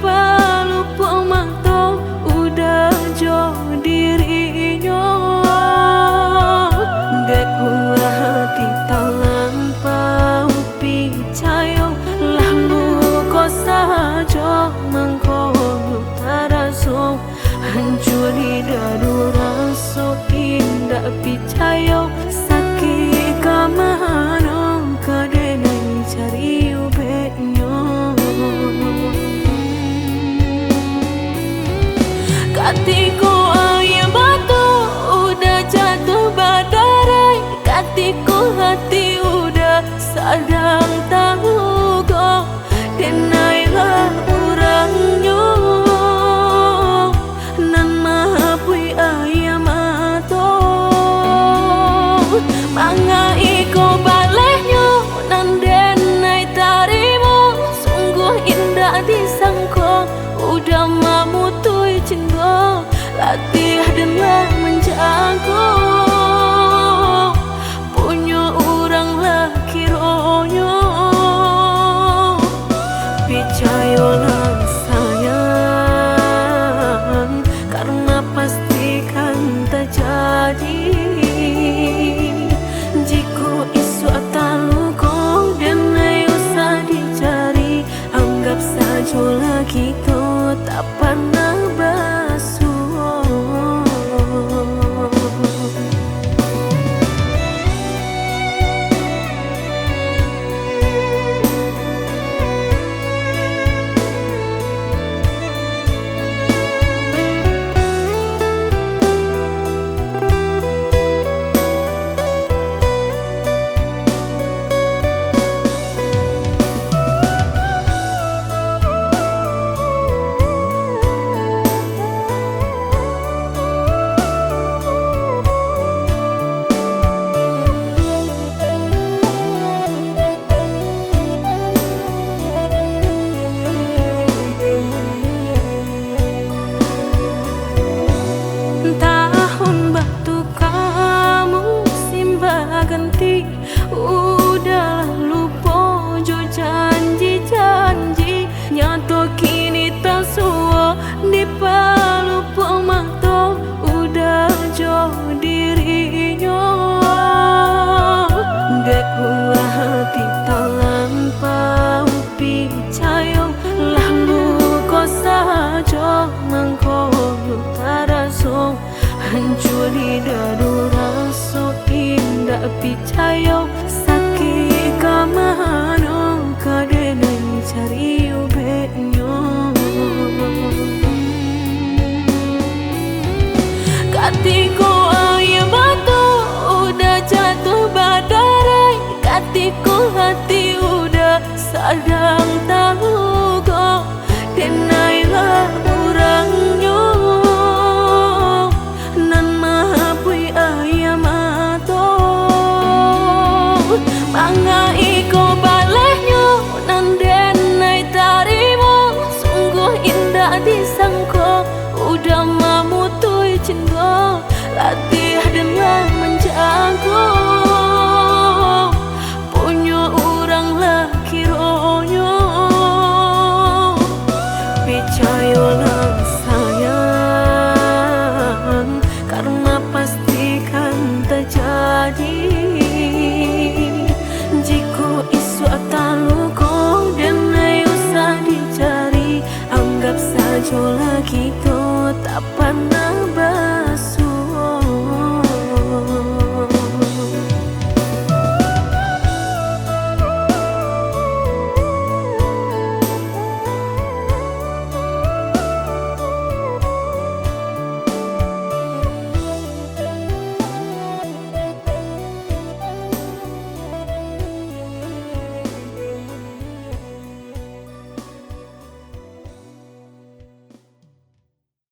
palupo manto udah jo dirinya dek gua hati talang pau picayo lalu kau saja mengkono taraso hancur di dadu raso indah picayo sakit kamano kadenai cari ubeknya katiku ayam batu udah jatuh badarai katiku hati udah sadang tahu kok denailah orangnya nan mahapui ayam atau manga iko balehnya nan denai tarimu sungguh indah disangko udah mamutui cinta latih dengan menjago punya orang laki ronyo picayolah sayang karena pastikan terjadi jika isu ataluko dan usah dicari anggap saja lagi tuh tak pernah basuh. Udah lupa jo janji-janji nyato kini tak suwa di palupo manto udah jo dirinya dek gua hati talang pau picayo lalu kau saja mengkono taraso hancur di dadu raso indah picayo sakit kamano kadenai cari ubeknya katiku ayam batu udah jatuh badarai katiku hati udah sadang tahu kok denailah orangnya nan mahapui ayam atau manga iko balehnya nan denai tarimu sungguh indah disangko udah mamutui cinta latih dengan menjago punya orang laki ronyo picayolah sayang karena pastikan terjadi jika isu ataluko dan usah dicari anggap saja lagi tuh tak pandang